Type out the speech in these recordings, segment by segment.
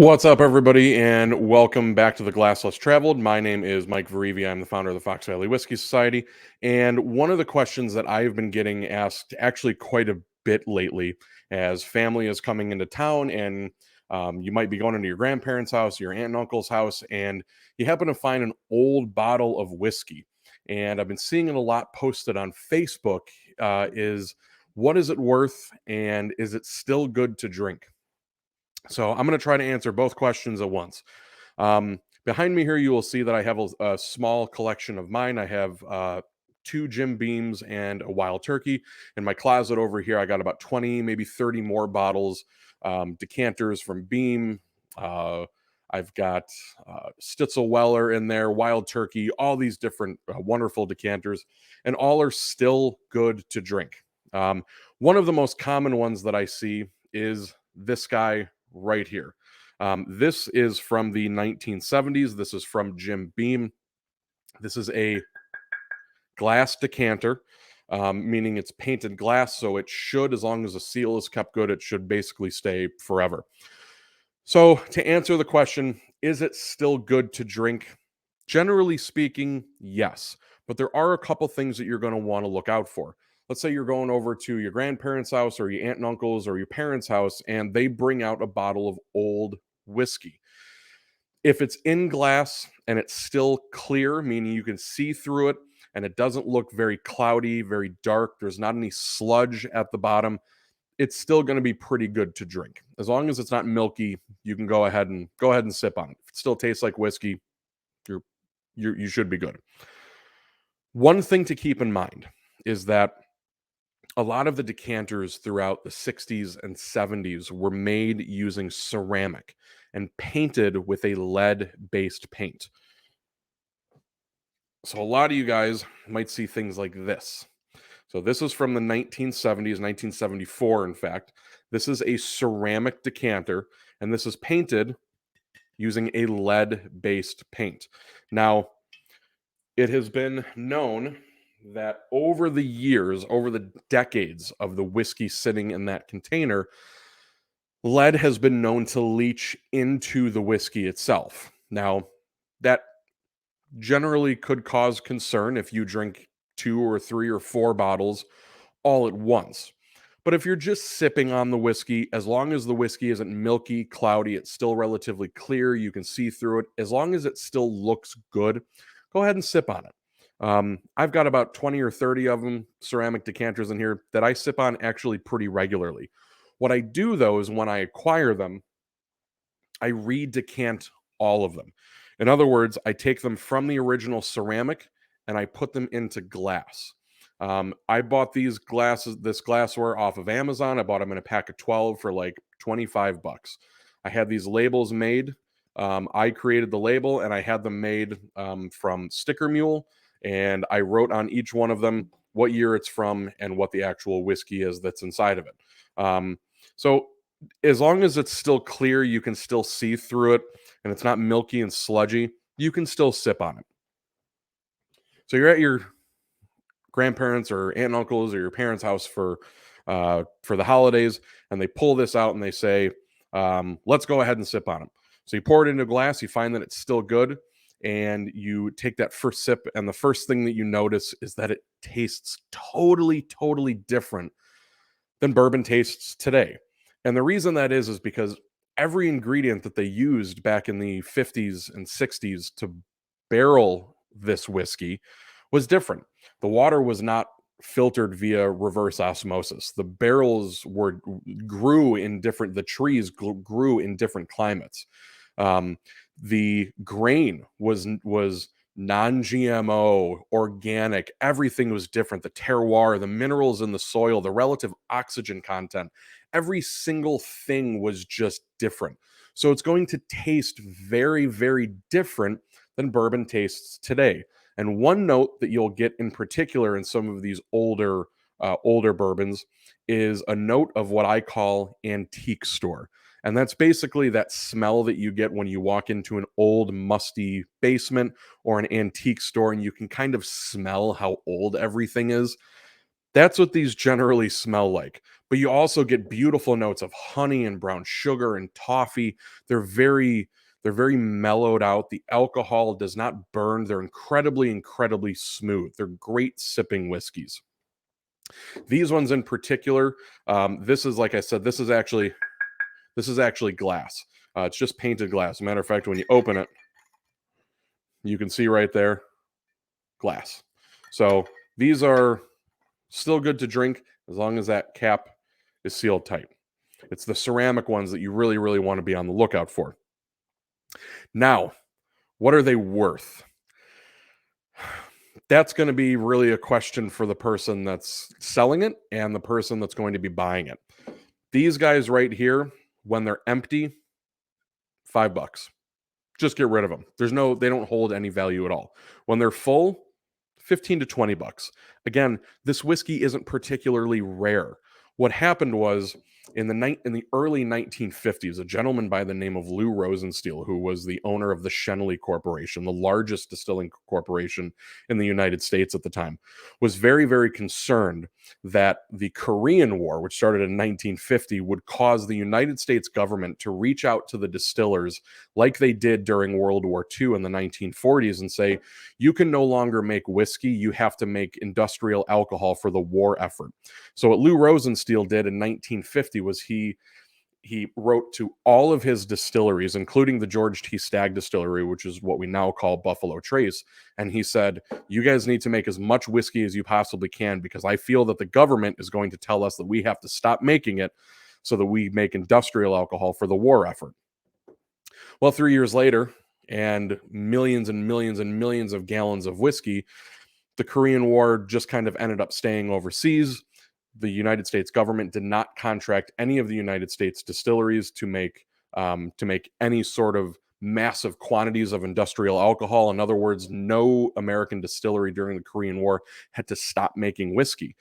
What's up, everybody, and welcome back to the Glass Less Traveled. My name is Mike Verivi. I'm the founder of the Fox Valley Whiskey Society. And one of the questions that I've been getting asked actually quite a bit lately, as family is coming into town, and you might be going into your grandparents' house, your aunt and uncle's house, and you happen to find an old bottle of whiskey. And I've been seeing it a lot posted on Facebook. Is what is it worth, and is it still good to drink? So I'm going to try to answer both questions at once. Behind me here, you will see that I have a small collection of mine. I have two Jim Beams and a Wild Turkey. In my closet over here, I got about 20, maybe 30 more bottles, decanters from Beam. I've got Stitzel Weller in there, Wild Turkey, all these different wonderful decanters, and all are still good to drink. One of the most common ones that I see is this guy right here. This is from the 1970s. This is from Jim Beam. This is a glass decanter, meaning it's painted glass, so it should, as long as the seal is kept good, it should basically stay forever. So to answer the question, is it still good to drink? Generally speaking, yes. But there are a couple things that you're going to want to look out for. Let's say you're going over to your grandparents' house or your aunt and uncle's or your parents' house, and they bring out a bottle of old whiskey. If it's in glass and it's still clear, meaning you can see through it and it doesn't look very cloudy, very dark, there's not any sludge at the bottom, it's still going to be pretty good to drink. As long as it's not milky, you can go ahead and sip on it. If it still tastes like whiskey, you should be good. One thing to keep in mind is that a lot of the decanters throughout the 60s and 70s were made using ceramic and painted with a lead-based paint. So a lot of you guys might see things like this. So this is from the 1970s, 1974, in fact. This is a ceramic decanter, and this is painted using a lead-based paint. Now, it has been known that over the years, over the decades of the whiskey sitting in that container, lead has been known to leach into the whiskey itself. Now, that generally could cause concern if you drink 2 or 3 or 4 bottles all at once. But if you're just sipping on the whiskey, as long as the whiskey isn't milky, cloudy, it's still relatively clear, you can see through it, as long as it still looks good, go ahead and sip on it. I've got about 20 or 30 of them, ceramic decanters in here, that I sip on actually pretty regularly. What I do, though, is when I acquire them, I re-decant all of them. In other words, I take them from the original ceramic and I put them into glass. I bought this glassware off of Amazon. I bought them in a pack of 12 for like 25 bucks. I had these labels made. I created the label and I had them made from Sticker Mule. And I wrote on each one of them what year it's from and what the actual whiskey is that's inside of it. So as long as it's still clear, you can still see through it and it's not milky and sludgy, you can still sip on it. So you're at your grandparents or aunt and uncles or your parents' house for the holidays, and they pull this out and they say, let's go ahead and sip on it. So you pour it into a glass, you find that it's still good, and you take that first sip, and the first thing that you notice is that it tastes totally different than bourbon tastes today. And the reason that is because every ingredient that they used back in the 50s and 60s to barrel this whiskey was different. The water was not filtered via reverse osmosis. The barrels grew in different, the trees grew in different climates. The grain was non-GMO, organic, everything was different. The terroir, the minerals in the soil, the relative oxygen content, every single thing was just different. So it's going to taste very different than bourbon tastes today. And one note that you'll get in particular in some of these older bourbons is a note of what I call antique store. And that's basically that smell that you get when you walk into an old, musty basement or an antique store and you can kind of smell how old everything is. That's what these generally smell like. But you also get beautiful notes of honey and brown sugar and toffee. They're very they're very mellowed out. The alcohol does not burn. They're incredibly, incredibly smooth. They're great sipping whiskeys. These ones in particular, this is like I said, this is actually glass. It's just painted glass. Matter of fact, when you open it, you can see right there, glass. So these are still good to drink as long as that cap is sealed tight. It's the ceramic ones that you really, really want to be on the lookout for. Now, what are they worth? That's going to be really a question for the person that's selling it and the person that's going to be buying it. These guys right here, when they're empty, $5. Just get rid of them. They don't hold any value at all. When they're full, 15 to 20 bucks. Again, this whiskey isn't particularly rare. What happened was in the early 1950s, a gentleman by the name of Lou Rosenstiel, who was the owner of the Schenley Corporation, the largest distilling corporation in the United States at the time, was very, very concerned that the Korean War, which started in 1950, would cause the United States government to reach out to the distillers like they did during World War II in the 1940s and say, you can no longer make whiskey, you have to make industrial alcohol for the war effort. So what Lou Rosenstiel did in 1950 was he wrote to all of his distilleries, including the George T. Stagg distillery, which is what we now call Buffalo Trace, and he said, you guys need to make as much whiskey as you possibly can because I feel that the government is going to tell us that we have to stop making it so that we make industrial alcohol for the war effort. Well, 3 years later, and millions and millions and millions of gallons of whiskey, the Korean War just kind of ended up staying overseas. The United States government did not contract any of the United States distilleries to make any sort of massive quantities of industrial alcohol. In other words, no American distillery during the Korean War had to stop making whiskey.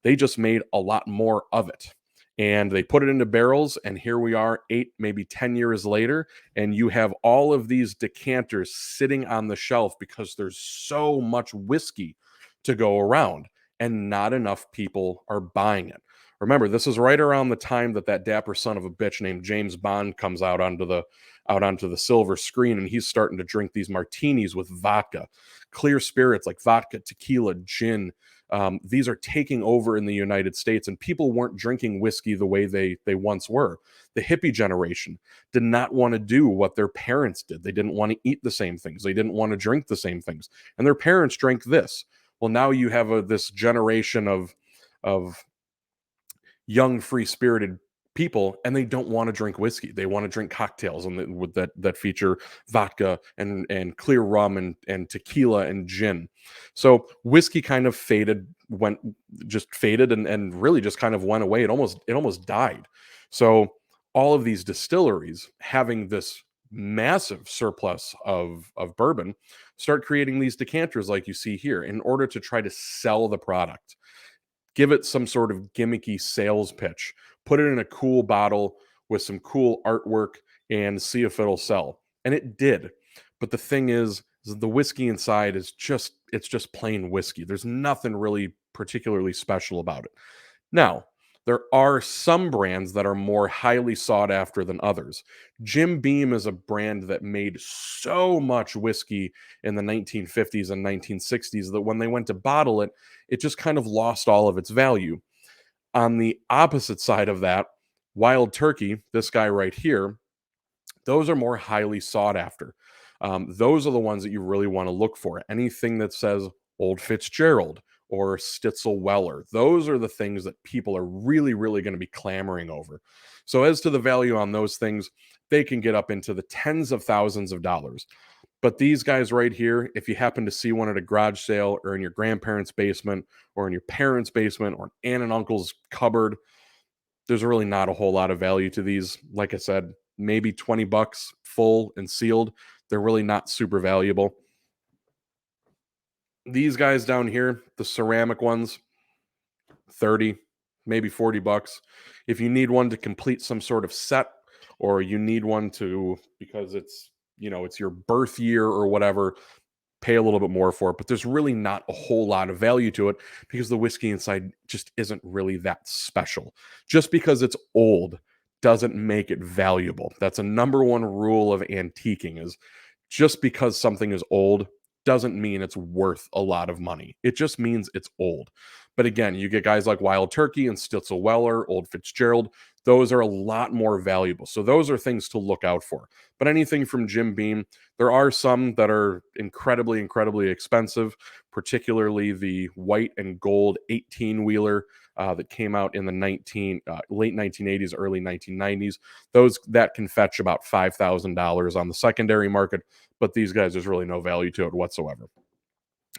They just made a lot more of it. And they put it into barrels, and here we are 8, maybe 10 years later, and you have all of these decanters sitting on the shelf because there's so much whiskey to go around, and not enough people are buying it. Remember, this is right around the time that dapper son of a bitch named James Bond comes out onto the silver screen, and he's starting to drink these martinis with vodka, clear spirits like vodka, tequila, gin. These are taking over in the United States, and people weren't drinking whiskey the way they once were. The hippie generation did not want to do what their parents did. They didn't want to eat the same things. They didn't want to drink the same things, and their parents drank this. Well, now you have this generation of young, free-spirited people, and they don't want to drink whiskey. They want to drink cocktails and with that feature vodka and clear rum and tequila and gin. So whiskey kind of faded and really just kind of went away. It almost died. So all of these distilleries having this massive surplus of bourbon start creating these decanters like you see here in order to try to sell the product, give it some sort of gimmicky sales pitch, put it in a cool bottle with some cool artwork and see if it'll sell. And it did. But the thing is the whiskey inside it's just plain whiskey. There's nothing really particularly special about it. Now, there are some brands that are more highly sought after than others. Jim Beam is a brand that made so much whiskey in the 1950s and 1960s that when they went to bottle it, it just kind of lost all of its value. On the opposite side of that, Wild Turkey, this guy right here, those are more highly sought after. Those are the ones that you really want to look for. Anything that says Old Fitzgerald or Stitzel Weller, those are the things that people are really, really going to be clamoring over. So, as to the value on those things, they can get up into the tens of thousands of dollars. But these guys right here, if you happen to see one at a garage sale or in your grandparents' basement or in your parents' basement or an aunt and uncle's cupboard, there's really not a whole lot of value to these. Like I said, maybe 20 bucks full and sealed. They're really not super valuable. These guys down here, the ceramic ones, 30, maybe 40 bucks. If you need one to complete some sort of set, or you need one to because it's your birth year or whatever, pay a little bit more for it, but there's really not a whole lot of value to it because the whiskey inside just isn't really that special. Just because it's old doesn't make it valuable. That's a number one rule of antiquing, is just because something is old doesn't mean it's worth a lot of money. It just means it's old. But again, you get guys like Wild Turkey and Stitzel Weller, Old Fitzgerald. Those are a lot more valuable. So those are things to look out for. But anything from Jim Beam, there are some that are incredibly, incredibly expensive, particularly the white and gold 18-wheeler that came out in the late 1980s, early 1990s. Those that can fetch about $5,000 on the secondary market, but these guys, there's really no value to it whatsoever.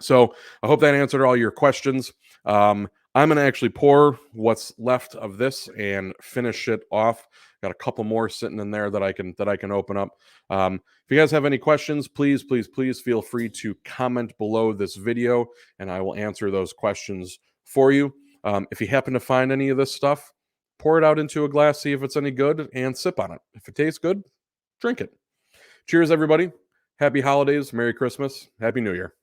So I hope that answered all your questions. I'm going to actually pour what's left of this and finish it off. Got a couple more sitting in there that I can open up. If you guys have any questions, please feel free to comment below this video, and I will answer those questions for you. If you happen to find any of this stuff, pour it out into a glass, see if it's any good, and sip on it. If it tastes good, drink it. Cheers, everybody. Happy holidays. Merry Christmas. Happy New Year.